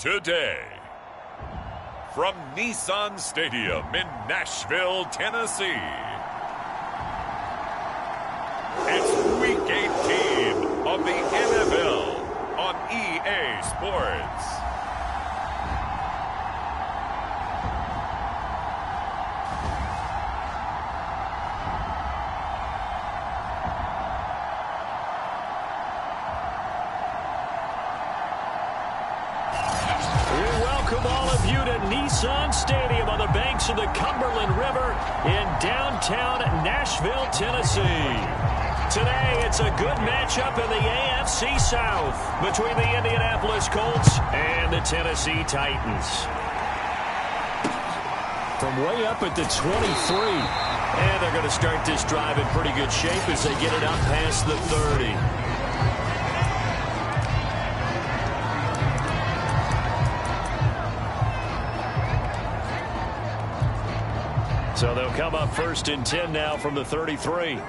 today. From Nissan Stadium in Nashville, Tennessee, it's Week 18 of the NFL on EA Sports. Nissan Stadium on the banks of the Cumberland River in downtown Nashville, Tennessee. Today, it's a good matchup in the AFC South between the Indianapolis Colts and the Tennessee Titans. From way up at the 23, and they're going to start this drive in pretty good shape as they get it up past the 30. So they'll come up 1st and 10 now from the 33.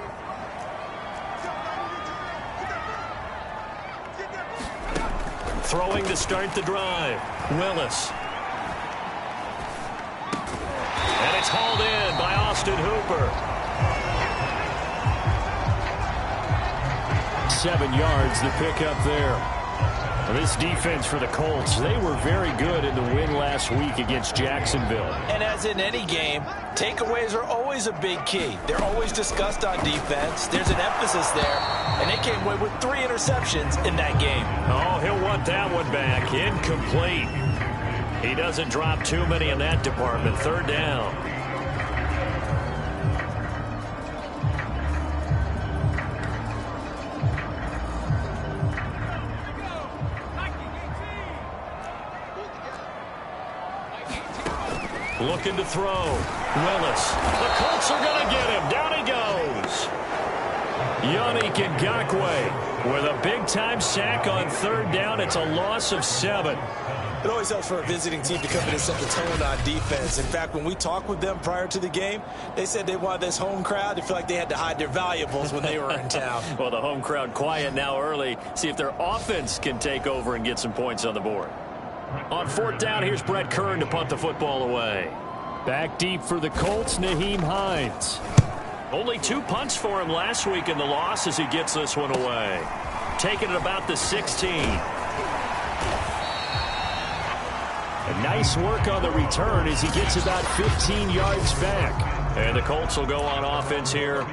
Throwing to start the drive. Willis. And it's hauled in by Austin Hooper. 7 yards the pickup there. This defense for the Colts, they were very good in the win last week against Jacksonville. And as in any game, takeaways are always a big key. They're always discussed on defense. There's an emphasis there, and they came away with 3 interceptions in that game. Oh, he'll want that one back. Incomplete. He doesn't drop too many in that department. 3rd down. Looking to throw. Willis. The Colts are going to get him. Down he goes. Yannick Ngakoue with a big-time sack on 3rd down. It's a loss of 7. It always helps for a visiting team to come in and set the tone on defense. In fact, when we talked with them prior to the game, they said they wanted this home crowd to feel like they had to hide their valuables when they were in town. Well, the home crowd quiet now early. See if their offense can take over and get some points on the board. On 4th down, here's Brett Kern to punt the football away. Back deep for the Colts, Nyheim Hines. Only 2 punts for him last week in the loss as he gets this one away. Taking it about the 16. A nice work on the return as he gets about 15 yards back. And the Colts will go on offense here.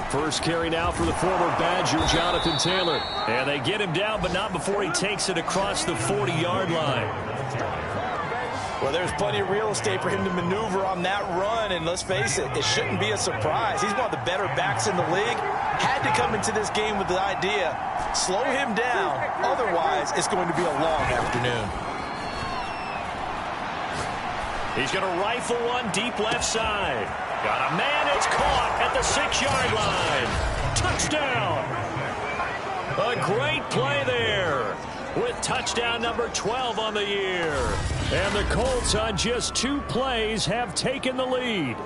First carry now for the former Badger, Jonathan Taylor. And they get him down, but not before he takes it across the 40-yard line. Well, there's plenty of real estate for him to maneuver on that run, and let's face it, it shouldn't be a surprise. He's one of the better backs in the league. Had to come into this game with the idea, slow him down, otherwise it's going to be a long afternoon. He's going to rifle one deep left side. Got a man, it's caught at the 6-yard line. Touchdown. A great play there with touchdown number 12 on the year. And the Colts on just 2 plays have taken the lead.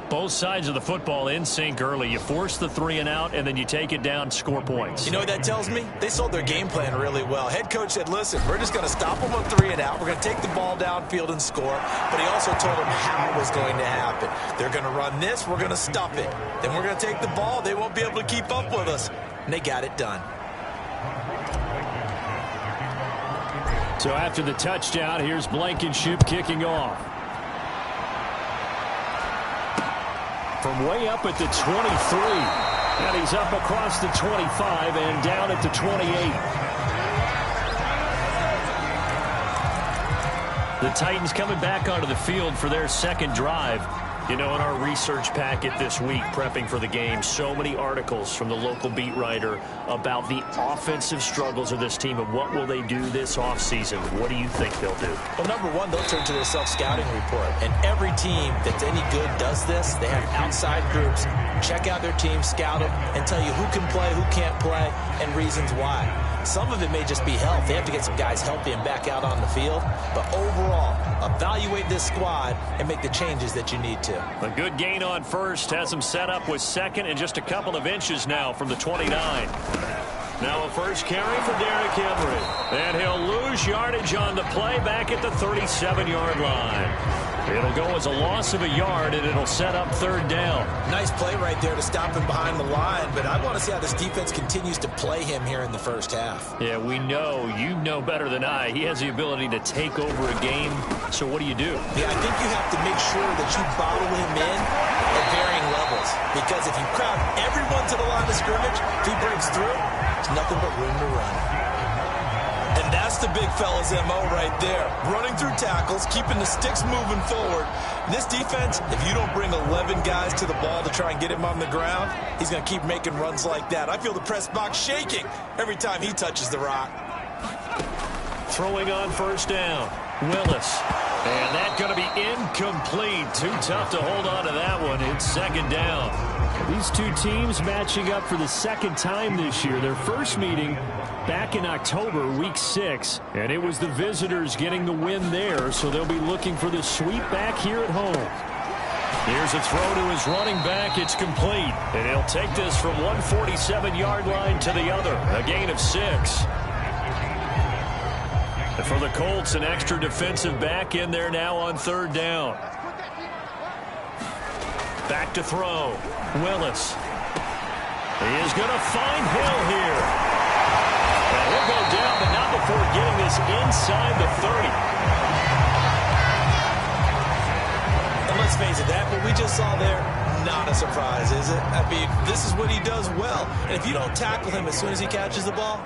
Both sides of the football in sync early. You force the 3 and out, and then you take it down, score points. You know what that tells me? They sold their game plan really well. Head coach said, listen, we're just going to stop them on 3 and out. We're going to take the ball downfield and score. But he also told them how it was going to happen. They're going to run this. We're going to stop it. Then we're going to take the ball. They won't be able to keep up with us. And they got it done. So after the touchdown, here's Blankenship kicking off. From way up at the 23. And he's up across the 25 and down at the 28. The Titans coming back onto the field for their second drive. You know, in our research packet this week, prepping for the game, so many articles from the local beat writer about the offensive struggles of this team and what will they do this offseason. What do you think they'll do? Well, number one, they'll turn to their self-scouting report. And every team that's any good does this. They have outside groups. Check out their team, scout them, and tell you who can play, who can't play, and reasons why. Some of it may just be health. They have to get some guys healthy and back out on the field. But overall, evaluate this squad and make the changes that you need to. A good gain on first has them set up with second and just a couple of inches now from the 29. Now a first carry for Derrick Henry. And he'll lose yardage on the play back at the 37-yard line. It'll go as a loss of a yard, and it'll set up third down. Nice play right there to stop him behind the line, but I want to see how this defense continues to play him here in the first half. Yeah, we know. You know better than I. He has the ability to take over a game. So what do you do? Yeah, I think you have to make sure that you bottle him in at varying levels. Because if you crowd everyone to the line of scrimmage, if he breaks through, there's nothing but room to run. And that's the big fella's MO right there. Running through tackles, keeping the sticks moving forward. This defense, if you don't bring 11 guys to the ball to try and get him on the ground, he's going to keep making runs like that. I feel the press box shaking every time he touches the rock. Throwing on first down, Willis. And that's going to be incomplete. Too tough to hold on to that one. It's second down. These two teams matching up for the second time this year. Their first meeting back in October, week 6. And it was the visitors getting the win there, so they'll be looking for the sweep back here at home. Here's a throw to his running back. It's complete. And he'll take this from 147-yard line to the other. A gain of 6. And for the Colts, an extra defensive back in there now on third down. Back to throw. Willis. He is going to find Hill here. And he'll go down, but not before getting this inside the 30. And let's face it, that what we just saw there, not a surprise, is it? I mean, this is what he does well. And if you don't tackle him as soon as he catches the ball,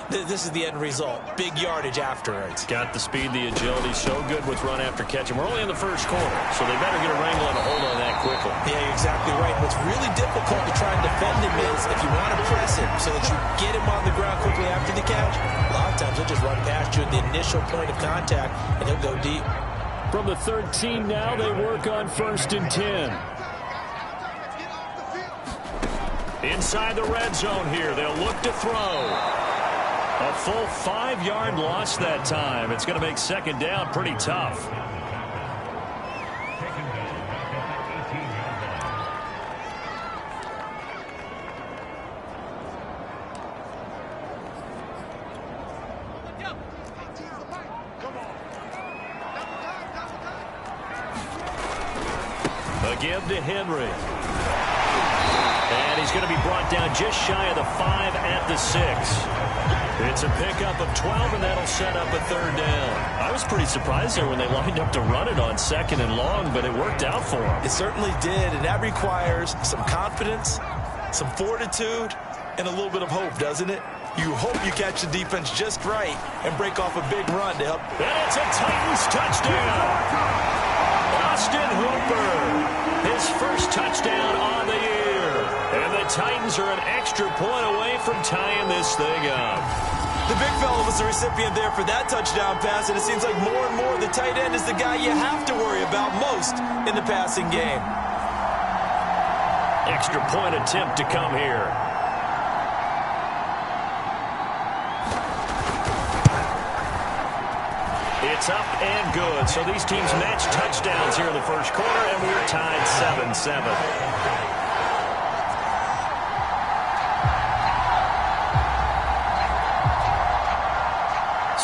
this is the end result. Big yardage afterwards. Got the speed, the agility, so good with run after catch. And we're only in the first quarter, so they better get a wrangle and a hold on that quickly. Yeah, you're exactly right. What's really difficult to try and defend him is if you want to press him so that you get him on the ground quickly after the catch, a lot of times he'll just run past you at the initial point of contact, and he'll go deep. From the 13 now, they work on first and 10. Inside the red zone here, they'll look to throw. A full 5-yard loss that time. It's going to make second down pretty tough. A give to Henry. And he's going to be brought down just shy of the 5 at the 6. It's a pickup of 12, and that'll set up a third down. I was pretty surprised there when they lined up to run it on second and long, but it worked out for them. It certainly did, and that requires some confidence, some fortitude, and a little bit of hope, doesn't it? You hope you catch the defense just right and break off a big run to help. And it's a Titans touchdown. Austin Hooper, his first touchdown on the year. And the Titans are an extra point away from tying this thing up. The big fella was the recipient there for that touchdown pass, and it seems like more and more the tight end is the guy you have to worry about most in the passing game. Extra point attempt to come here. It's up and good. So these teams match touchdowns here in the first quarter, and we're tied 7-7.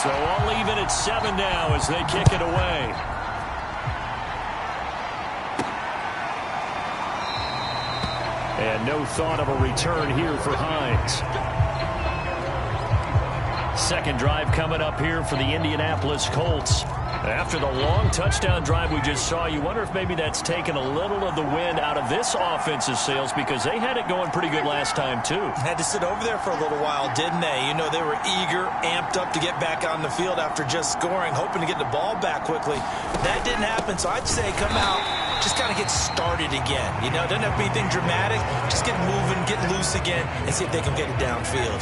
So all even at 7 now as they kick it away. And no thought of a return here for Hines. Second drive coming up here for the Indianapolis Colts. After the long touchdown drive we just saw, you wonder if maybe that's taken a little of the wind out of this offensive sails, because they had it going pretty good last time too. Had to sit over there for a little while, didn't they? You know, they were eager, amped up to get back on the field after just scoring, hoping to get the ball back quickly. That didn't happen, so I'd say come out just kind of get started again. You know, doesn't have to be anything dramatic. Just get moving, get loose again, and see if they can get it downfield.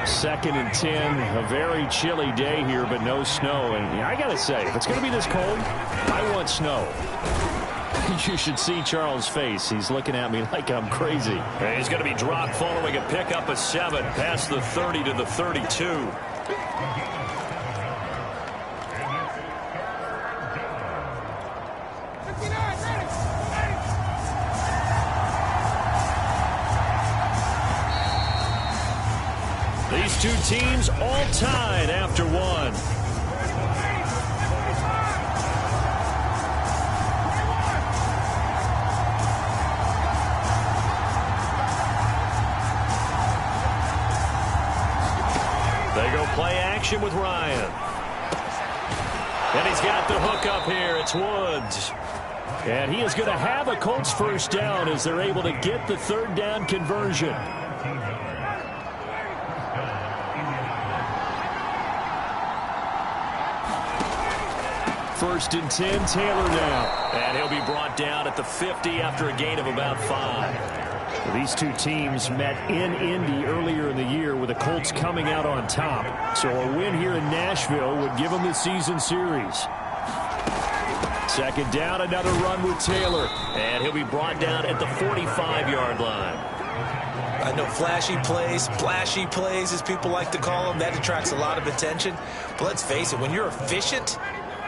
2nd and 10, a very chilly day here, but no snow. And I got to say, if it's going to be this cold, I want snow. You should see Charles' face. He's looking at me like I'm crazy. And he's going to be dropped following a pickup of 7 past the 30 to the 32. These two teams all tied after one. They go play action with Ryan. And he's got the hook up here. It's Woods. And he is going to have a Colts first down as they're able to get the 3rd down conversion. First and 10, Taylor now. And he'll be brought down at the 50 after a gain of about 5. These two teams met in Indy earlier in the year with the Colts coming out on top. So a win here in Nashville would give them the season series. 2nd down, another run with Taylor. And he'll be brought down at the 45-yard line. I know flashy plays, splashy plays, as people like to call them, that attracts a lot of attention. But let's face it, when you're efficient,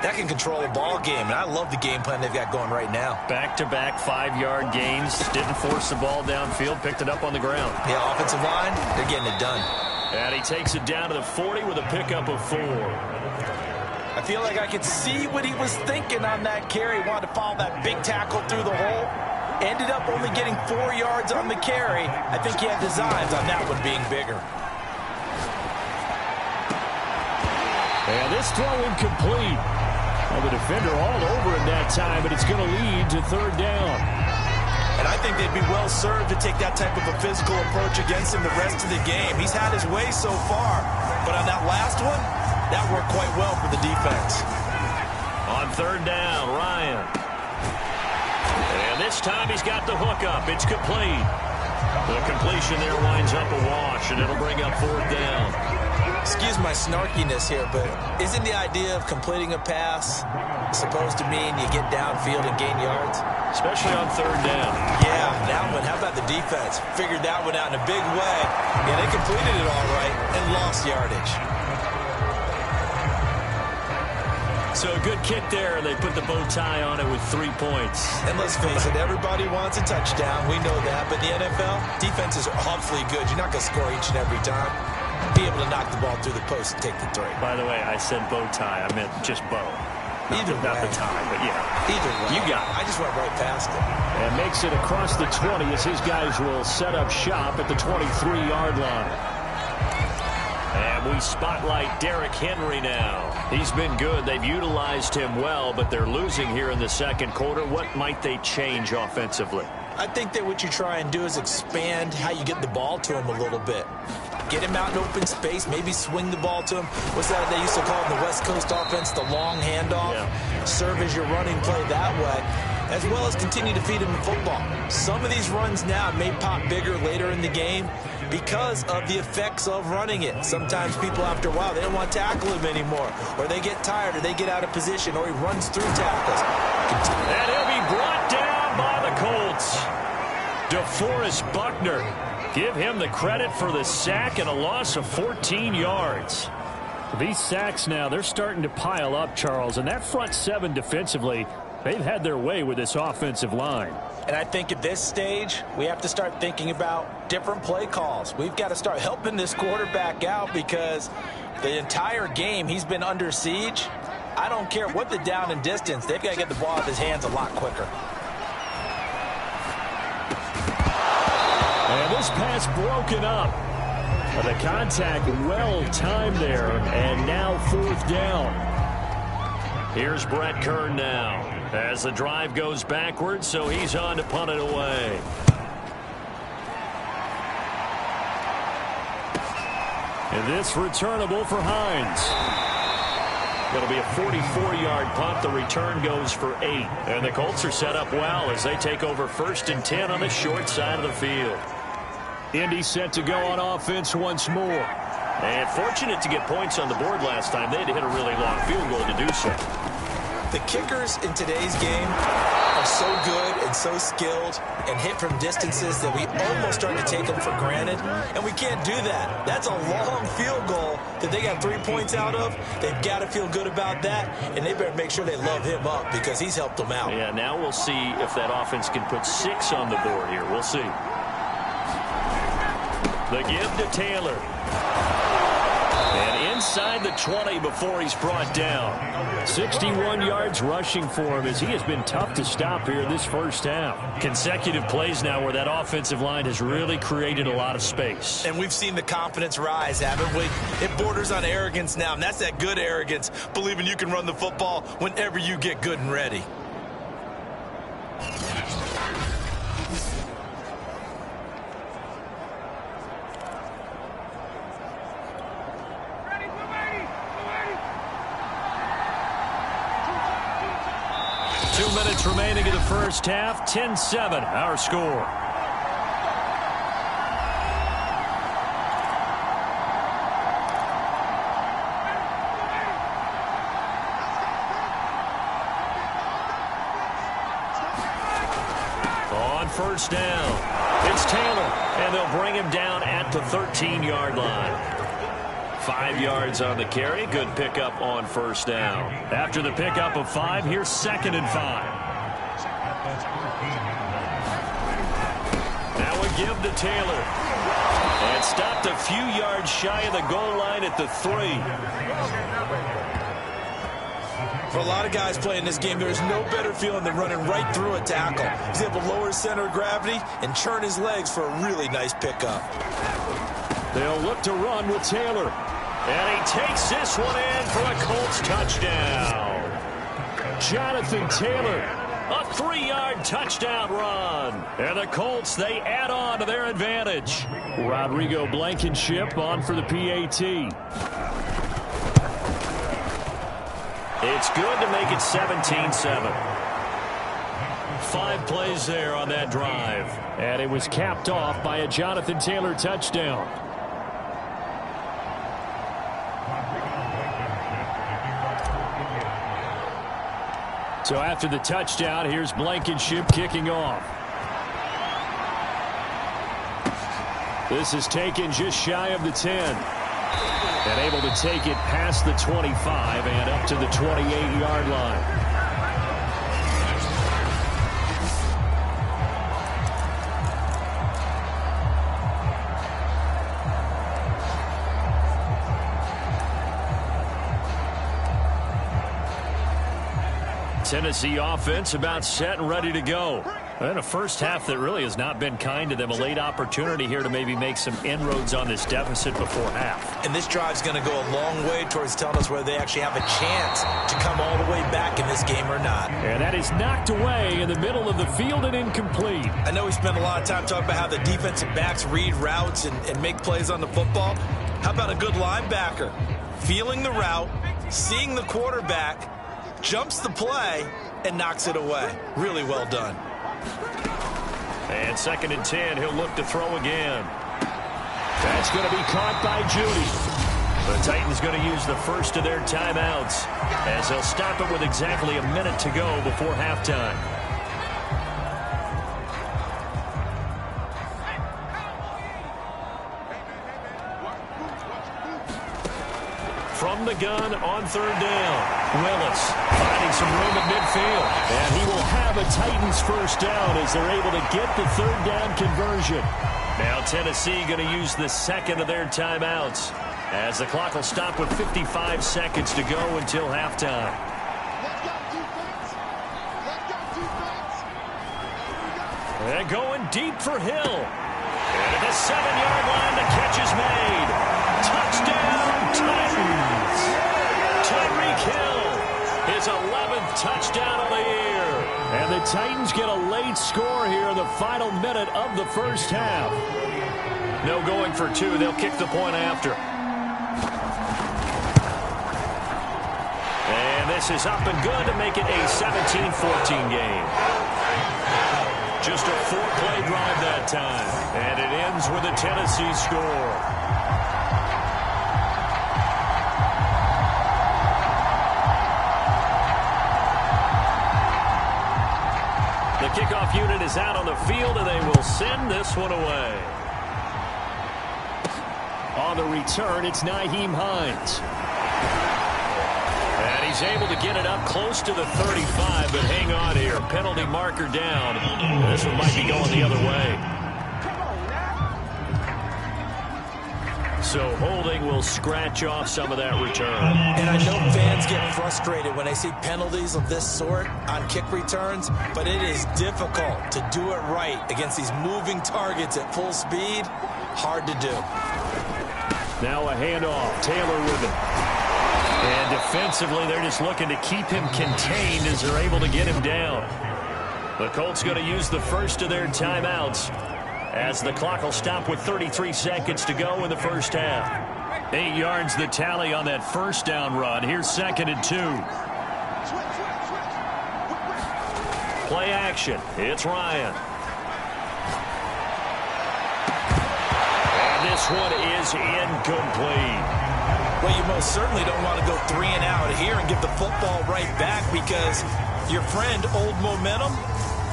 that can control a ball game, and I love the game plan they've got going right now. Back-to-back 5-yard gains. Didn't force the ball downfield. Picked it up on the ground. Yeah, offensive line, they're getting it done. And he takes it down to the 40 with a pickup of 4. I feel like I could see what he was thinking on that carry. Wanted to follow that big tackle through the hole. Ended up only getting 4 yards on the carry. I think he had designs on that one being bigger. And this throw incomplete. Well, the defender all over it that time, but it's going to lead to 3rd down. And I think they'd be well served to take that type of a physical approach against him the rest of the game. He's had his way so far, but on that last one, that worked quite well for the defense. On 3rd down, Ryan. And this time he's got the hook up. It's complete. The completion there winds up a wash, and it'll bring up 4th down. Excuse my snarkiness here, but isn't the idea of completing a pass supposed to mean you get downfield and gain yards? Especially on 3rd down. Yeah, that one. How about the defense? Figured that one out in a big way. Yeah, they completed it all right and lost yardage. So a good kick there. They put the bow tie on it with 3 points. And let's face it, everybody wants a touchdown. We know that. But the NFL, defense is awfully good. You're not going to score each and every time. Be able to knock the ball through the post and take the 3. By the way, I said bow tie. I meant just bow. Either way. Not the tie, but yeah. Either way. You got it. I just went right past it. And makes it across the 20 as his guys will set up shop at the 23-yard line. And we spotlight Derrick Henry now. He's been good. They've utilized him well, but they're losing here in the 2nd quarter. What might they change offensively? I think that what you try and do is expand how you get the ball to him a little bit. Get him out in open space, maybe swing the ball to him. What's that they used to call in the West Coast offense, the long handoff? Yeah. Serve as your running play that way, as well as continue to feed him the football. Some of these runs now may pop bigger later in the game because of the effects of running it. Sometimes people, after a while, they don't want to tackle him anymore, or they get tired, or they get out of position, or he runs through tackles. And he'll be brought down by the Colts. DeForest Buckner. Give him the credit for the sack and a loss of 14 yards. These sacks now, they're starting to pile up, Charles. And that front 7 defensively, they've had their way with this offensive line. And I think at this stage, we have to start thinking about different play calls. We've got to start helping this quarterback out because the entire game he's been under siege. I don't care what the down and distance. They've got to get the ball out of his hands a lot quicker. And this pass broken up. The contact well timed there, and now 4th down. Here's Brett Kern now as the drive goes backwards, so he's on to punt it away. And this returnable for Hines. It'll be a 44-yard punt. The return goes for 8. And the Colts are set up well as they take over 1st and 10 on the short side of the field. Indy set to go on offense once more. And fortunate to get points on the board last time. They had to hit a really long field goal to do so. The kickers in today's game are so good and so skilled and hit from distances that we almost start to take them for granted, and we can't do that. That's a long field goal that they got 3 points out of. They've got to feel good about that, and they better make sure they love him up because he's helped them out. Yeah, now we'll see if that offense can put 6 on the board here. We'll see. The give to Taylor. And inside the 20 before he's brought down. 61 yards rushing for him as he has been tough to stop here this first half. Consecutive plays now where that offensive line has really created a lot of space. And we've seen the confidence rise, haven't we? It borders on arrogance now, and that's that good arrogance, believing you can run the football whenever you get good and ready. Remaining in the first half, 10-7, our score. On first down, it's Taylor, and they'll bring him down at the 13-yard line. 5 yards on the carry. Good pickup on first down. After the pickup of 5, here's 2nd and 5. Now a give to Taylor. And stopped a few yards shy of the goal line at the 3. For a lot of guys playing this game, there's no better feeling than running right through a tackle. He's able to lower his center of gravity and churn his legs for a really nice pickup. They'll look to run with Taylor. And he takes this one in for a Colts touchdown. Jonathan Taylor. A 3-yard touchdown run. And the Colts, they add on to their advantage. Rodrigo Blankenship on for the PAT. It's good to make it 17-7. 5 plays there on that drive. And it was capped off by a Jonathan Taylor touchdown. So after the touchdown, here's Blankenship kicking off. This is taken just shy of the 10. And able to take it past the 25 and up to the 28-yard line. Tennessee offense about set and ready to go. And a first half that really has not been kind to them. A late opportunity here to maybe make some inroads on this deficit before half. And this drive's going to go a long way towards telling us whether they actually have a chance to come all the way back in this game or not. And that is knocked away in the middle of the field and incomplete. I know we spent a lot of time talking about how the defensive backs read routes and make plays on the football. How about a good linebacker? Feeling the route, seeing the quarterback, jumps the play, and knocks it away. Really well done. And 2nd and 10, he'll look to throw again. That's going to be caught by Judy. The Titans going to use the first of their timeouts as they'll stop it with exactly a minute to go before halftime. From the gun on 3rd down, Willis finding some room at midfield. And he will have a Titans first down as they're able to get the 3rd down conversion. Now Tennessee going to use the 2nd of their timeouts as the clock will stop with 55 seconds to go until halftime. They're going deep for Hill. And at the 7-yard line, the catch is made. Touchdown, Titans. Tyreek Hill, his 11th touchdown of the year. And the Titans get a late score here in the final minute of the first half. No going for 2. They'll kick the point after. This is up and good to make it a 17-14 game. Just a 4-play drive that time. And it ends with a Tennessee score. The kickoff unit is out on the field, and they will send this one away. On the return, it's Nyheim Hines. And he's able to get it up close to the 35, but hang on here. Penalty marker down. This one might be going the other way. So holding will scratch off some of that return. And I know fans get frustrated when they see penalties of this sort on kick returns, but it is difficult to do it right against these moving targets at full speed. Hard to do. Now a handoff. Taylor with it. And defensively, they're just looking to keep him contained as they're able to get him down. The Colts going to use the first of their timeouts as the clock will stop with 33 seconds to go in the first half. 8 yards the tally on that first down run. Here's 2nd and 2. Play action. It's Ryan. And this one is incomplete. Well, you most certainly don't want to go 3 and out here and give the football right back because your friend, Old Momentum,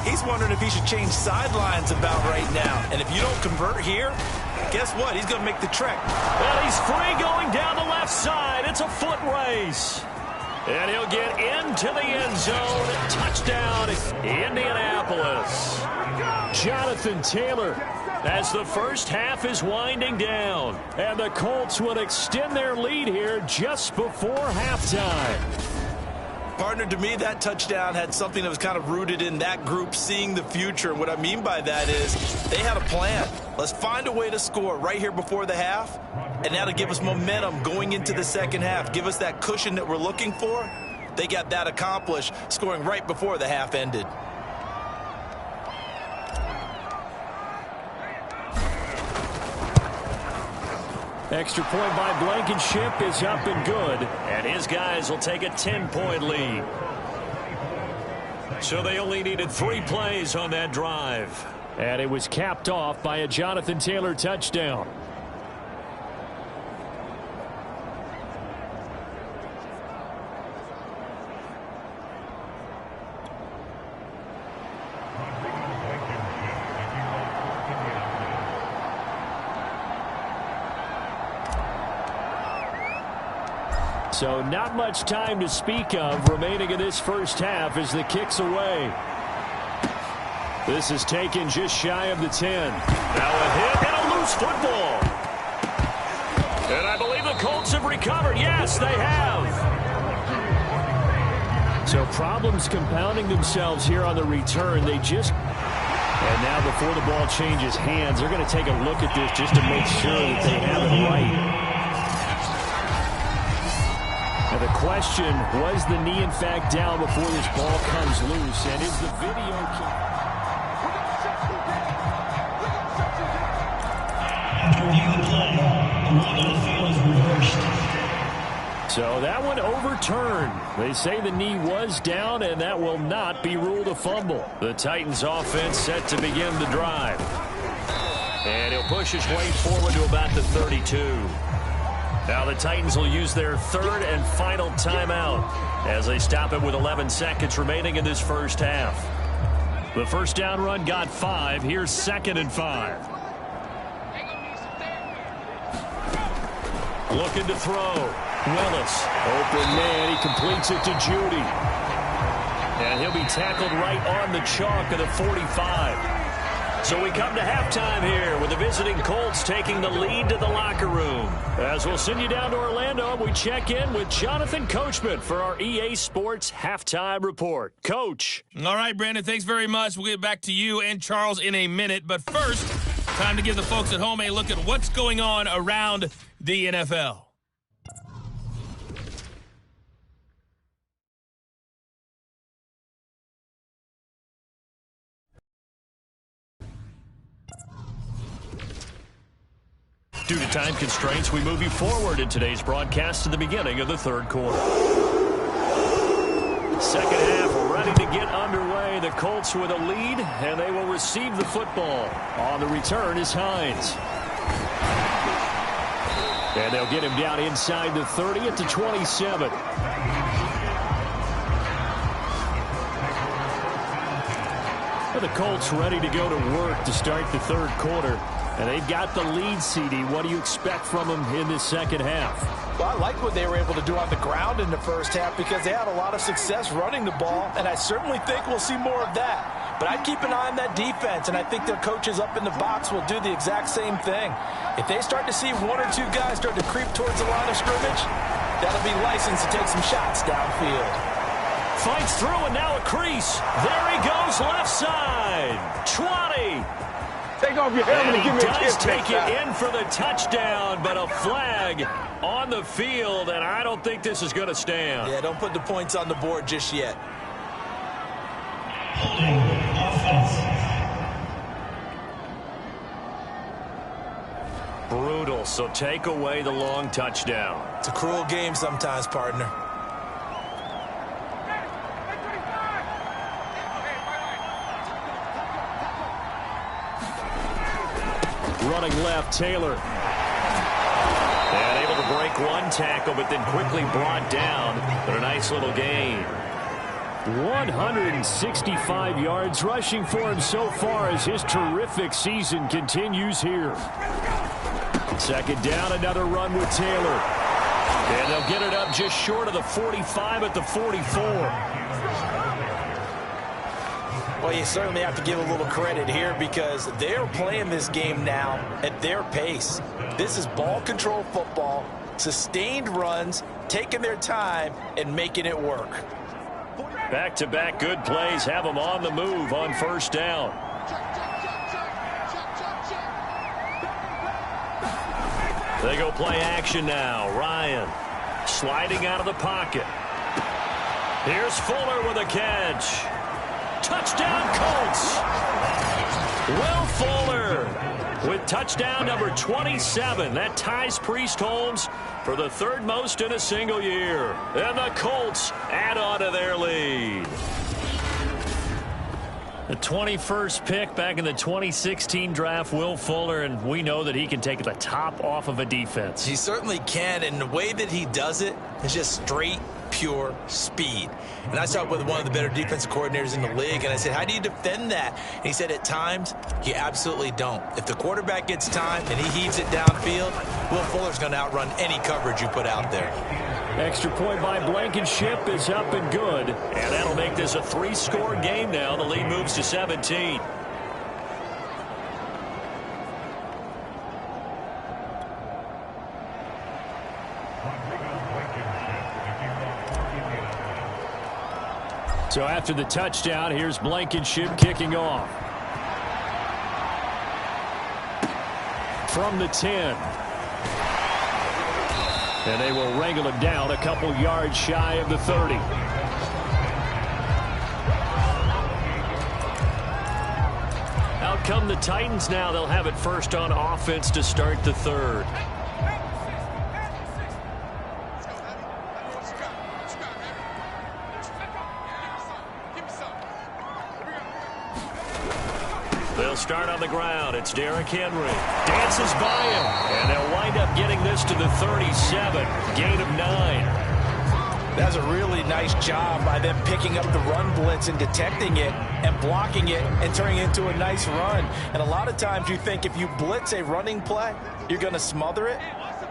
he's wondering if he should change sidelines about right now. And if you don't convert here, guess what? He's going to make the trek. Well, he's free going down the left side. It's a foot race. And he'll get into the end zone. Touchdown, Indianapolis. Jonathan Taylor, as the first half is winding down. And the Colts will extend their lead here just before halftime. Partner, to me, that touchdown had something that was kind of rooted in that group seeing the future. What I mean by that is they had a plan. Let's find a way to score right here before the half, and that'll give us momentum going into the second half. Give us that cushion that we're looking for. They got that accomplished, scoring right before the half ended. Extra point by Blankenship is up and good. And his guys will take a 10-point lead. So they only needed 3 plays on that drive. And it was capped off by a Jonathan Taylor touchdown. So not much time to speak of remaining in this first half as the kick's away. This is taken just shy of the 10. Now a hit and a loose football. And I believe the Colts have recovered. Yes, they have. So problems compounding themselves here on the return. They just... And now before the ball changes hands, they're going to take a look at this just to make sure that they have it right. And the question, was the knee in fact down before this ball comes loose? And is the video... After review the play, the ruling on the field is reversed. So that one overturned. They say the knee was down, and that will not be ruled a fumble. The Titans offense set to begin the drive. And he'll push his way forward to about the 32. Now the Titans will use their third and final timeout as they stop it with 11 seconds remaining in this first half. The first down run got 5. Here's 2nd and 5. Looking to throw. Willis. Open man. He completes it to Judy. And he'll be tackled right on the chalk of the 45. So we come to halftime here with the visiting Colts taking the lead to the locker room. As we'll send you down to Orlando, we check in with Jonathan Coachman for our EA Sports Halftime Report. Coach. All right, Brandon, thanks very much. We'll get back to you and Charles in a minute. But first, time to give the folks at home a look at what's going on around the NFL. Due to time constraints, we move you forward in today's broadcast to the beginning of the third quarter. Second half ready to get underway. The Colts with a lead, and they will receive the football. On the return is Hines. And they'll get him down inside the 30 at the 27. Well, the Colts ready to go to work to start the third quarter. And they've got the lead, CD. What do you expect from them in this second half? Well, I like what they were able to do on the ground in the first half because they had a lot of success running the ball, and I certainly think we'll see more of that. But I'd keep an eye on that defense, and I think their coaches up in the box will do the exact same thing. If they start to see one or two guys start to creep towards the line of scrimmage, that'll be license to take some shots downfield. Fights through, and now a crease. There he goes, left side. 20. Take off your helmet and give me a kiss. He does take it in for the touchdown, but a flag on the field, and I don't think this is going to stand. Yeah, don't put the points on the board just yet. Holding offense. Brutal, so take away the long touchdown. It's a cruel game sometimes, partner. Running left, Taylor. And able to break one tackle, but then quickly brought down. But a nice little gain. 165 yards rushing for him so far as his terrific season continues here. Second down, another run with Taylor. And they'll get it up just short of the 45 at the 44. Well, you certainly have to give a little credit here because they're playing this game now at their pace. This is ball control football, sustained runs, taking their time, and making it work. Back-to-back good plays have them on the move on first down. They go play action now. Ryan sliding out of the pocket. Here's Fuller with a catch. Touchdown, Colts. Will Fuller with touchdown number 27. That ties Priest Holmes for the third most in a single year. And the Colts add on to their lead. The 21st pick back in the 2016 draft, Will Fuller, and we know that he can take the top off of a defense. He certainly can, and the way that he does it is just straight, pure speed. And I talked with one of the better defensive coordinators in the league, and I said, how do you defend that? And he said, at times, you absolutely don't. If the quarterback gets time and he heaves it downfield, Will Fuller's going to outrun any coverage you put out there. Extra point by Blankenship is up and good. And that'll make this a 3-score game now. The lead moves to 17. So after the touchdown, here's Blankenship kicking off. From the 10. And they will wrangle him down a couple yards shy of the 30. Out come the Titans now. They'll have it first on offense to start the third. They'll start on the ground. It's Derrick Henry. Dances by him. And they'll wind up getting this to the 37. Gain of 9. That's a really nice job by them picking up the run blitz and detecting it and blocking it and turning it into a nice run. And a lot of times you think if you blitz a running play, you're going to smother it.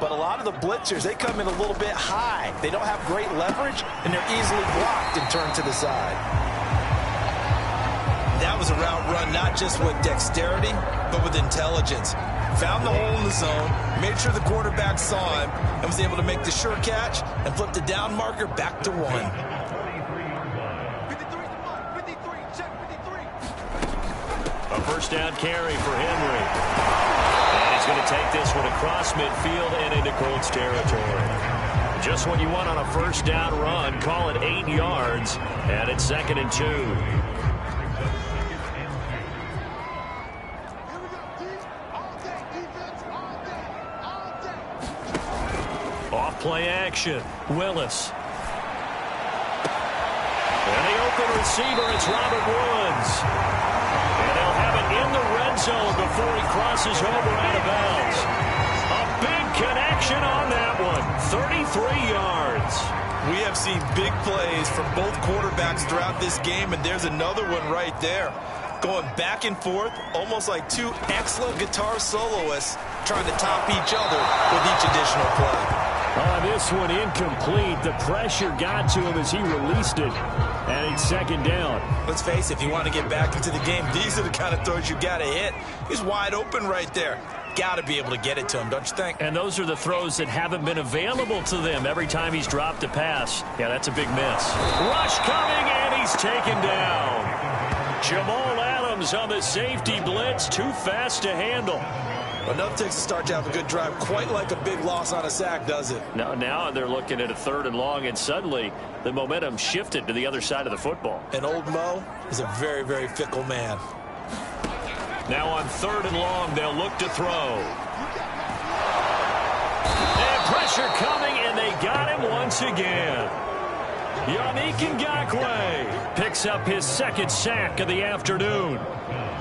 But a lot of the blitzers, they come in a little bit high. They don't have great leverage, and they're easily blocked and turned to the side. That was a route run not just with dexterity, but with intelligence. Found the hole in the zone, made sure the quarterback saw him, and was able to make the sure catch and flip the down marker back to 1. A first down carry for Henry. And he's going to take this one across midfield and into Colts territory. Just what you want on a first down run. Call it 8 yards, and it's 2nd and 2. Off play action. Willis. open receiver. It's Robert Woods. And they'll have it in the red zone before he crosses over out of bounds. A big connection on that one. 33 yards. We have seen big plays from both quarterbacks throughout this game, and there's another one right there. Going back and forth, almost like two excellent guitar soloists trying to top each other with each additional play. This one incomplete. The pressure got to him as he released it. And it's second down. Let's face it, if you want to get back into the game, these are the kind of throws you got to hit. He's wide open right there. Got to be able to get it to him, don't you think? And those are the throws that haven't been available to them every time he's dropped a pass. Yeah, that's a big miss. Rush coming, and he's taken down. Jamal Adams on the safety blitz, too fast to handle. Enough takes to start to have a good drive, quite like a big loss on a sack, does it? Now they're looking at a 3rd and long, and suddenly the momentum shifted to the other side of the football. And old Mo is a very, very fickle man. Now on 3rd and long, they'll look to throw. And pressure coming, and they got him once again. Yannick Ngakoue picks up his 2nd sack of the afternoon.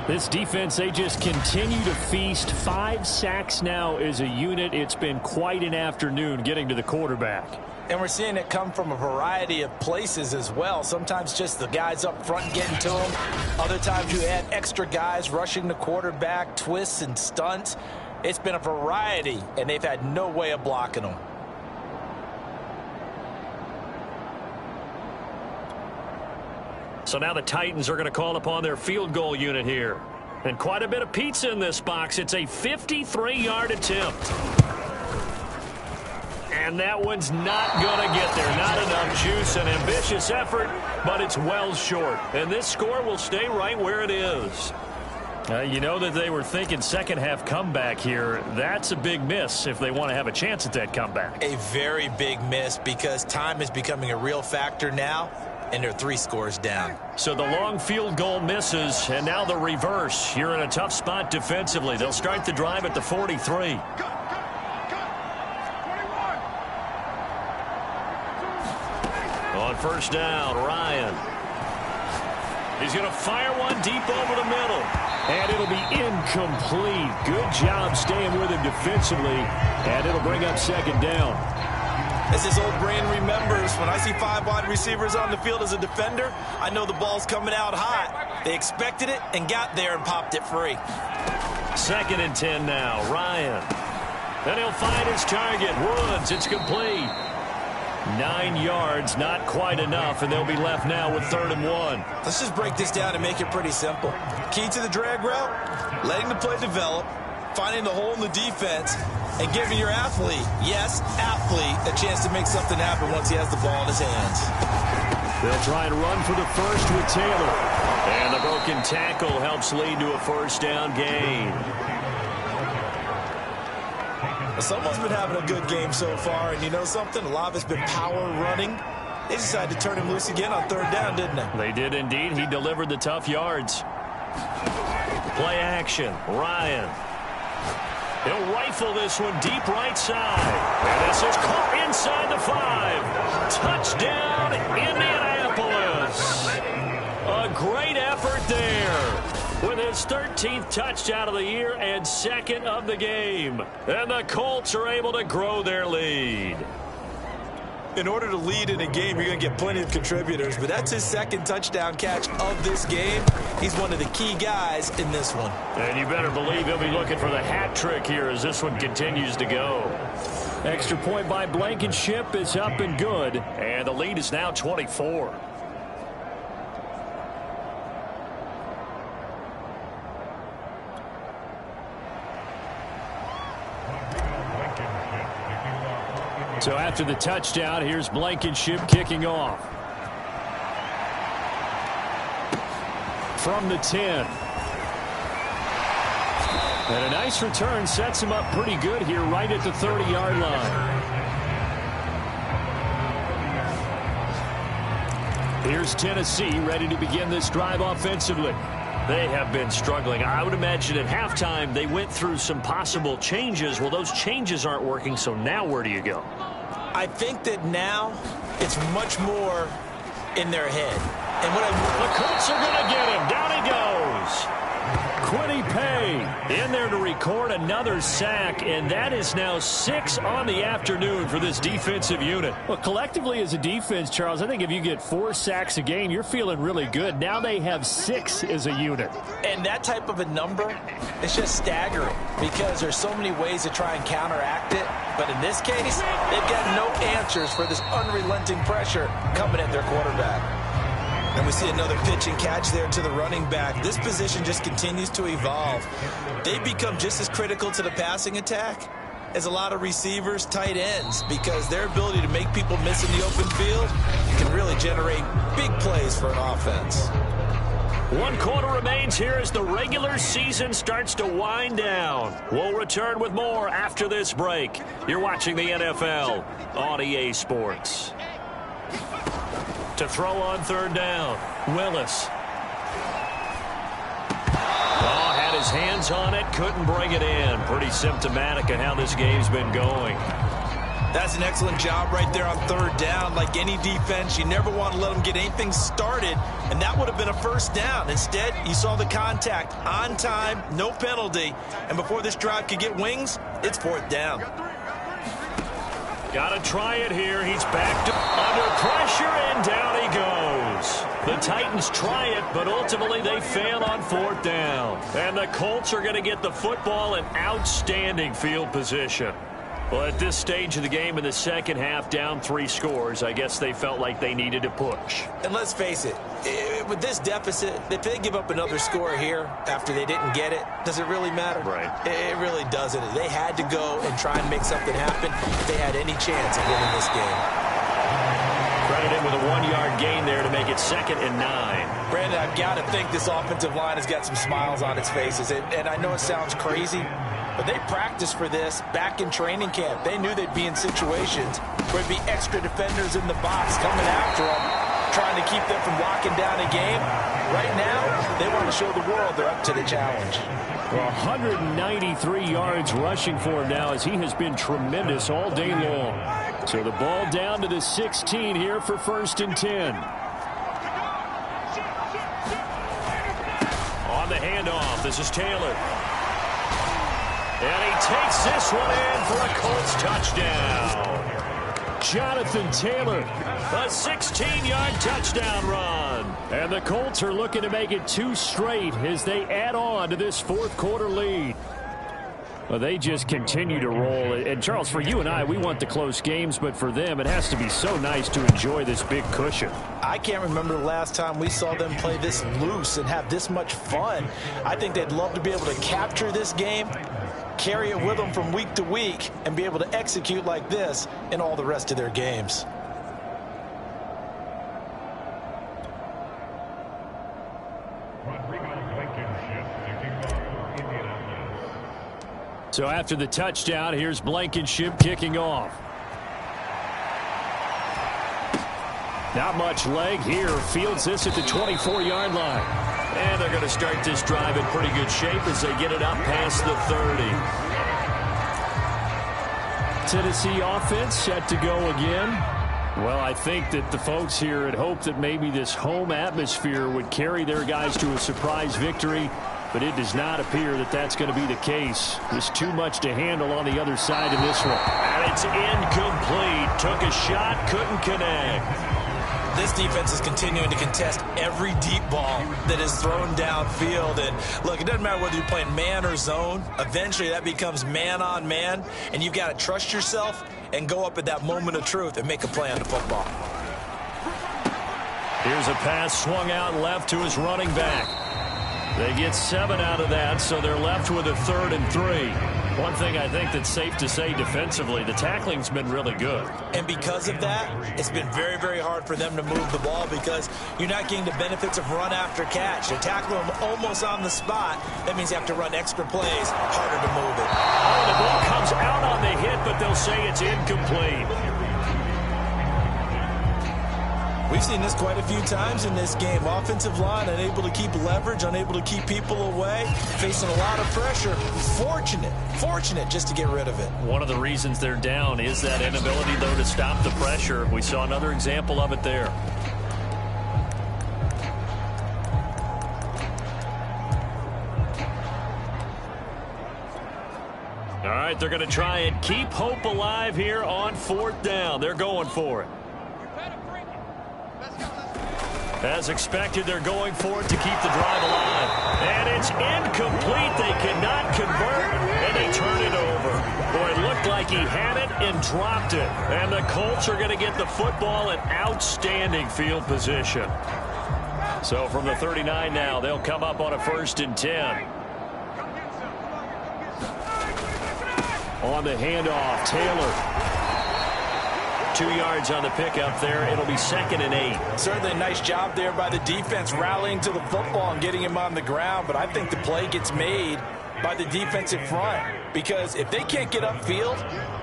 This defense, they just continue to feast. 5 sacks now as a unit. It's been quite an afternoon getting to the quarterback. And we're seeing it come from a variety of places as well. Sometimes just the guys up front getting to him. Other times you add extra guys rushing the quarterback, twists and stunts. It's been a variety, and they've had no way of blocking them. So now the Titans are going to call upon their field goal unit here. And quite a bit of pizza in this box. It's a 53-yard attempt. And that one's not going to get there. Not enough juice. An ambitious effort, but it's well short. And this score will stay right where it is. You know that they were thinking second-half comeback here. That's a big miss if they want to have a chance at that comeback. A very big miss because time is becoming a real factor now. And they're 3 scores down. So the long field goal misses, and now the reverse. You're in a tough spot defensively. They'll start the drive at the 43. On 1st down, Ryan. He's going to fire one deep over the middle. And it'll be incomplete. Good job staying with him defensively. And it'll bring up 2nd down. As his old brain remembers, when I see 5 wide receivers on the field as a defender, I know the ball's coming out hot. They expected it and got there and popped it free. 2nd and 10 now, Ryan. Then he'll find his target, Woods. It's complete. 9 yards, not quite enough, and they'll be left now with 3rd and 1. Let's just break this down and make it pretty simple. Key to the drag route, letting the play develop, finding the hole in the defense, and giving your athlete, yes, athlete, a chance to make something happen once he has the ball in his hands. They'll try and run for the first with Taylor. And the broken tackle helps lead to a 1st down gain. Someone's been having a good game so far, and you know something? A lot of it's been power running. They decided to turn him loose again on 3rd down, didn't they? They did indeed. He delivered the tough yards. Play action, Ryan. He'll rifle this one deep right side. And this is caught inside the 5. Touchdown, Indianapolis. A great effort there. With his 13th touchdown of the year and 2nd of the game. And the Colts are able to grow their lead. In order to lead in a game, you're going to get plenty of contributors, but that's his 2nd touchdown catch of this game. He's one of the key guys in this one. And you better believe he'll be looking for the hat trick here as this one continues to go. Extra point by Blankenship is up and good. And the lead is now 24. So after the touchdown, here's Blankenship kicking off. From the 10. And a nice return sets him up pretty good here right at the 30-yard line. Here's Tennessee ready to begin this drive offensively. They have been struggling. I would imagine at halftime they went through some possible changes. Well, those changes aren't working, so now where do you go? I think that now it's much more in their head. And the Colts are going to get him. Down he goes. Quiddy Pay in there to record another sack, and that is now 6 on the afternoon for this defensive unit. Well, collectively as a defense, Charles, I think if you get 4 sacks a game, you're feeling really good. Now they have 6 as a unit. And that type of a number is just staggering because there's so many ways to try and counteract it. But in this case, they've got no answers for this unrelenting pressure coming at their quarterback. And we see another pitch and catch there to the running back. This position just continues to evolve. They become just as critical to the passing attack as a lot of receivers, tight ends, because their ability to make people miss in the open field can really generate big plays for an offense. 1 quarter remains here as the regular season starts to wind down. We'll return with more after this break. You're watching the NFL on EA Sports. To throw on 3rd down, Willis. Oh, had his hands on it, couldn't bring it in. Pretty symptomatic of how this game's been going. That's an excellent job right there on 3rd down. Like any defense, you never want to let them get anything started, and that would have been a 1st down. Instead, you saw the contact on time, no penalty, and before this drive could get wings, it's 4th down. Got to try it here. He's back to under pressure, and down he goes. The Titans try it, but ultimately they fail on 4th down. And the Colts are going to get the football in outstanding field position. Well, at this stage of the game in the second half, down 3 scores, I guess they felt like they needed to push. And let's face it, with this deficit, if they give up another score here after they didn't get it, does it really matter? Right. It really doesn't. They had to go and try and make something happen if they had any chance of winning this game. Credit him with a 1-yard gain there to make it 2nd and 9. Brandon, I've got to think this offensive line has got some smiles on its faces. And I know it sounds crazy, but they practiced for this back in training camp. They knew they'd be in situations where there'd be extra defenders in the box coming after them, trying to keep them from locking down a game. Right now, they want to show the world they're up to the challenge. Well, 193 yards rushing for him now as he has been tremendous all day long. So the ball down to the 16 here for 1st and 10. On the handoff, this is Taylor. And he takes this one in for a Colts touchdown. Jonathan Taylor. A 16-yard touchdown run. And the Colts are looking to make it 2 straight as they add on to this 4th quarter lead. Well, they just continue to roll. And, Charles, for you and I, we want the close games, but for them, it has to be so nice to enjoy this big cushion. I can't remember the last time we saw them play this loose and have this much fun. I think they'd love to be able to capture this game, carry it with them from week to week, and be able to execute like this in all the rest of their games. So after the touchdown, here's Blankenship kicking off. Not much leg here. Fields this at the 24-yard line. And they're going to start this drive in pretty good shape as they get it up past the 30. Tennessee offense set to go again. Well, I think that the folks here had hoped that maybe this home atmosphere would carry their guys to a surprise victory, but it does not appear that that's going to be the case. There's too much to handle on the other side of this one. And it's incomplete. Took a shot, couldn't connect. This defense is continuing to contest every deep ball that is thrown downfield. And look, it doesn't matter whether you're playing man or zone. Eventually that becomes man on man, and you've got to trust yourself and go up at that moment of truth and make a play on the football. Here's a pass swung out left to his running back. They get 7 out of that, so they're left with a 3rd and 3. One thing I think that's safe to say defensively, the tackling's been really good. And because of that, it's been very, very hard for them to move the ball because you're not getting the benefits of run after catch. They tackle them almost on the spot. That means you have to run extra plays, harder to move it. Oh, the ball comes out on the hit, but they'll say it's incomplete. We've seen this quite a few times in this game. Offensive line unable to keep leverage, unable to keep people away, facing a lot of pressure. Fortunate just to get rid of it. One of the reasons they're down is that inability, though, to stop the pressure. We saw another example of it there. All right, they're going to try and keep hope alive here on 4th down. They're going for it. As expected, they're going for it to keep the drive alive. And it's incomplete. They cannot convert, and they turn it over. Boy, it looked like he had it and dropped it. And the Colts are going to get the football in outstanding field position. So from the 39 now, they'll come up on a 1st and 10. On the handoff, Taylor. 2 yards on the pickup there. It'll be 2nd and 8. Certainly a nice job there by the defense rallying to the football and getting him on the ground. But I think the play gets made by the defensive front. Because if they can't get upfield,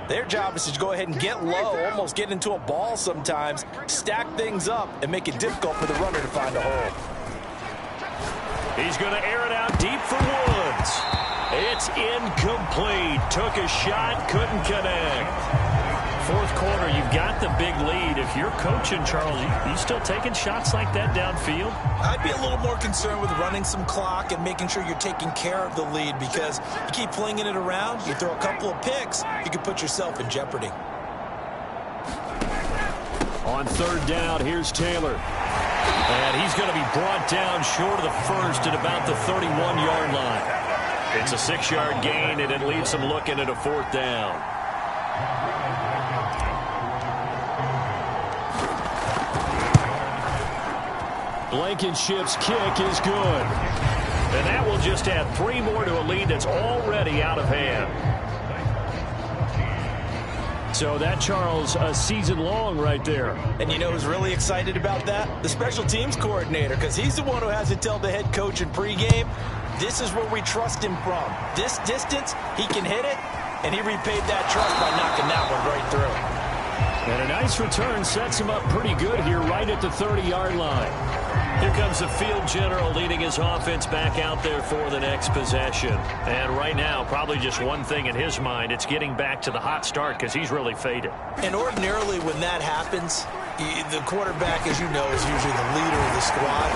their job is to go ahead and get low, almost get into a ball sometimes, stack things up, and make it difficult for the runner to find a hole. He's going to air it out deep for Woods. It's incomplete. Took a shot, couldn't connect. 4th quarter, you've got the big lead. If you're coaching, Charles, you still taking shots like that downfield? I'd be a little more concerned with running some clock and making sure you're taking care of the lead, because you keep flinging it around, you throw a couple of picks, you can put yourself in jeopardy. On 3rd down, here's Taylor. And he's going to be brought down short of the 1st at about the 31-yard line. It's a 6-yard gain, and it leaves them looking at a 4th down. Blankenship's kick is good. And that will just add 3 more to a lead that's already out of hand. So that, Charles, a season long right there. And you know who's really excited about that? The special teams coordinator, because he's the one who has to tell the head coach in pregame, this is where we trust him from. This distance, he can hit it, and he repaid that trust by knocking that one right through. And a nice return sets him up pretty good here right at the 30-yard line. Here comes the field general leading his offense back out there for the next possession. And right now, probably just one thing in his mind, it's getting back to the hot start because he's really faded. And ordinarily when that happens, the quarterback, as you know, is usually the leader of the squad.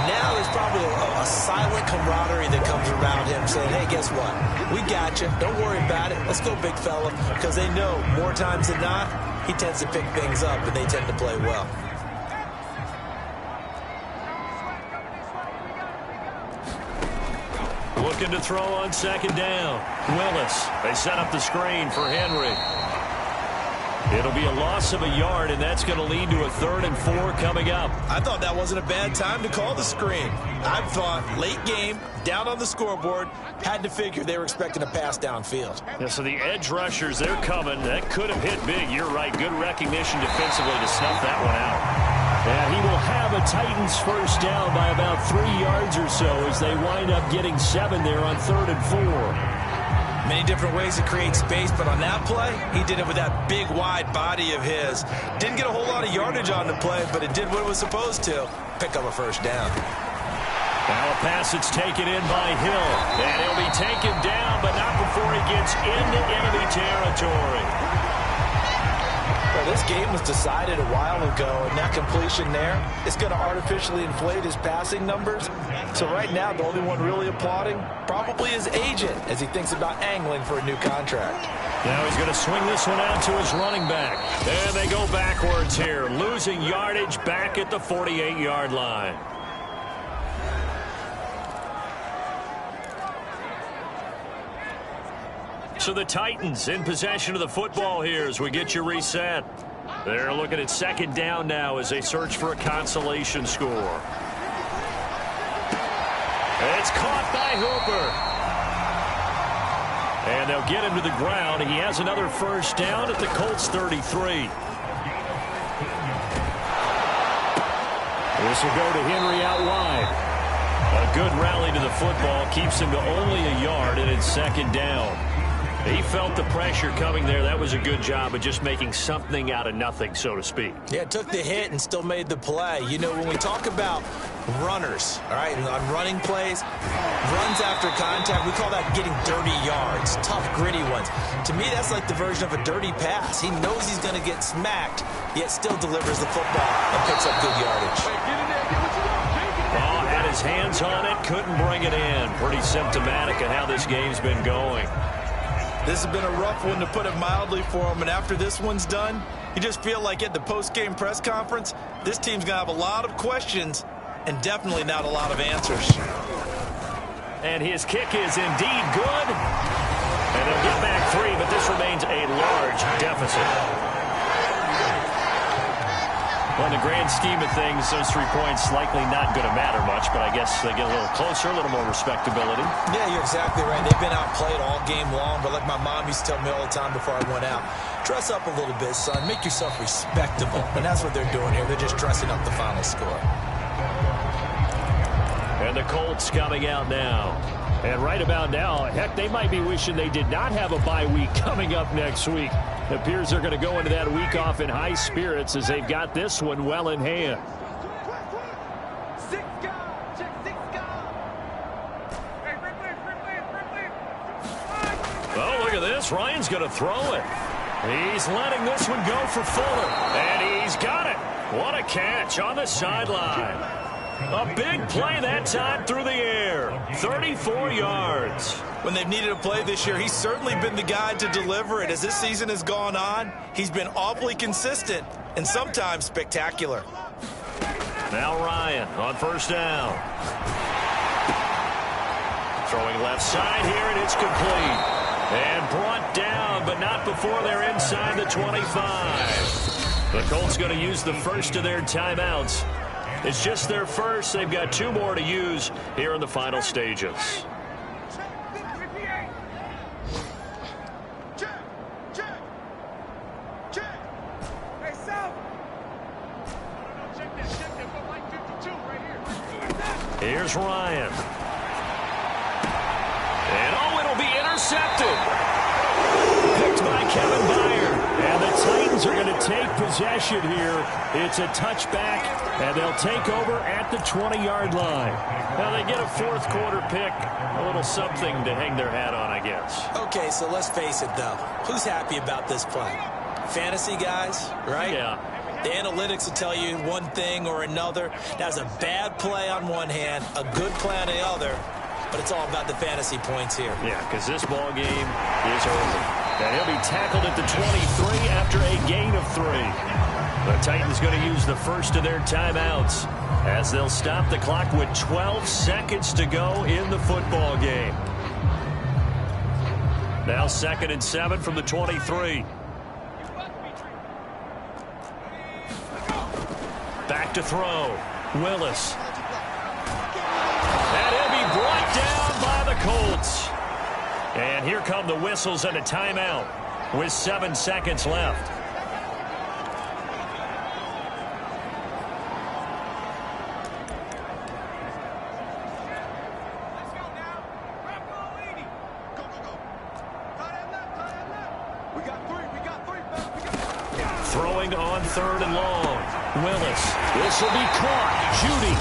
Now there's probably a silent camaraderie that comes around him saying, hey, guess what? We got you. Don't worry about it. Let's go, big fella. Because they know more times than not, he tends to pick things up and they tend to play well. Looking to throw on 2nd down. Willis. They set up the screen for Henry. It'll be a loss of a yard, and that's going to lead to a 3rd and 4 coming up. I thought that wasn't a bad time to call the screen. I thought late game, down on the scoreboard, had to figure they were expecting a pass downfield. Yeah, so the edge rushers, they're coming. That could have hit big. You're right. Good recognition defensively to snuff that one out. And he will have a Titans 1st down by about 3 yards or so as they wind up getting 7 there on 3rd and 4. Many different ways to create space, but on that play, he did it with that big, wide body of his. Didn't get a whole lot of yardage on the play, but it did what it was supposed to. Pick up a 1st down. Now a pass that's taken in by Hill. And he'll be taken down, but not before he gets into enemy territory. Well, this game was decided a while ago, and that completion there is going to artificially inflate his passing numbers. So right now, the only one really applauding probably his agent as he thinks about angling for a new contract. Now he's going to swing this one out to his running back. And they go backwards here, losing yardage back at the 48-yard line. So the Titans in possession of the football here as we get you reset. They're looking at 2nd down now as they search for a consolation score. It's caught by Hooper. And they'll get him to the ground. He has another 1st down at the Colts 33. This will go to Henry out wide. A good rally to the football keeps him to only a yard, and it's 2nd down. He felt the pressure coming there. That was a good job of just making something out of nothing, so to speak. Yeah, took the hit and still made the play. You know, when we talk about runners, all right, on running plays, runs after contact, we call that getting dirty yards, tough, gritty ones. To me, that's like the version of a dirty pass. He knows he's going to get smacked, yet still delivers the football and picks up good yardage. Ball had his hands on it, couldn't bring it in. Pretty symptomatic of how this game's been going. This has been a rough one, to put it mildly, for them. And after this one's done, you just feel like at the post-game press conference, this team's going to have a lot of questions and definitely not a lot of answers. And his kick is indeed good. And they'll get back 3, but this remains a large deficit. Well, in the grand scheme of things, those 3 points likely not going to matter much, but I guess they get a little closer, a little more respectability. Yeah, you're exactly right. They've been outplayed all game long, but like my mom used to tell me all the time before I went out, dress up a little bit, son. Make yourself respectable. And that's what they're doing here. They're just dressing up the final score. And the Colts coming out now. And right about now, heck, they might be wishing they did not have a bye week coming up next week. It appears they're going to go into that week off in high spirits as they've got this one well in hand. Oh, look at this. Ryan's going to throw it. He's letting this one go for Fuller. And he's got it. What a catch on the sideline. A big play that time through the air. 34 yards. When they've needed a play this year, he's certainly been the guy to deliver it. As this season has gone on, he's been awfully consistent and sometimes spectacular. Now Ryan on first down. Throwing left side here, and it's complete. And brought down, but not before they're inside the 25. The Colts going to use the first of their timeouts. It's just their first. They've got 2 more to use here in the final stages. Here's Ryan. And oh, it'll be intercepted. Picked by Kevin Byard. And the Titans are going to take possession here. It's a touchback, and they'll take over at the 20-yard line. Now they get a fourth quarter pick, a little something to hang their hat on, I guess. Okay, so let's face it, though. Who's happy about this play? Fantasy guys, right? Yeah. The analytics will tell you one thing or another. That's a bad play on one hand, a good play on the other, but it's all about the fantasy points here. Yeah, because this ball game is over. And he'll be tackled at the 23 after a gain of 3. The Titans going to use the first of their timeouts as they'll stop the clock with 12 seconds to go in the football game. Now 2nd and 7 from the 23. Back to throw. Willis. And he'll be brought down by the Colts. And here come the whistles and a timeout with 7 seconds left. Throwing on 3rd and long. Willis. This will be caught. Judy.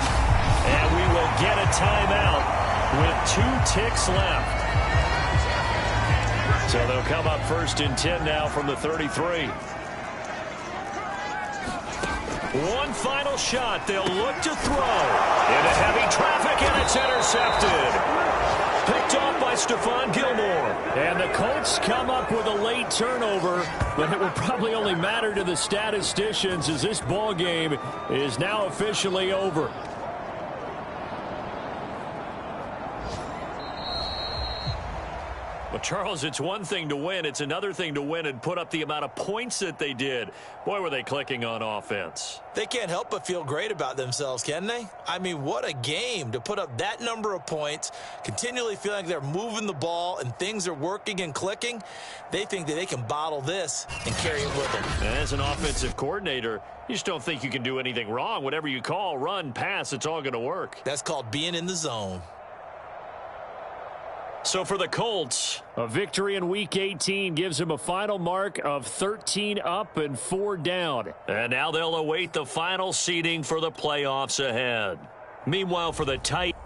And we will get a timeout with 2 ticks left. So they'll come up 1st and 10 now from the 33. One final shot. They'll look to throw. Into heavy traffic, and it's intercepted. Picked off by Stephon Gilmore. And the Colts come up with a late turnover, but it will probably only matter to the statisticians as this ball game is now officially over. Well, Charles, it's one thing to win. It's another thing to win and put up the amount of points that they did. Boy, were they clicking on offense. They can't help but feel great about themselves, can they? I mean, what a game to put up that number of points, continually feeling like they're moving the ball and things are working and clicking. They think that they can bottle this and carry it with them. As an offensive coordinator, you just don't think you can do anything wrong. Whatever you call, run, pass, it's all going to work. That's called being in the zone. So for the Colts, a victory in Week 18 gives them a final mark of 13 up and 4 down. And now they'll await the final seeding for the playoffs ahead. Meanwhile, for the Titans.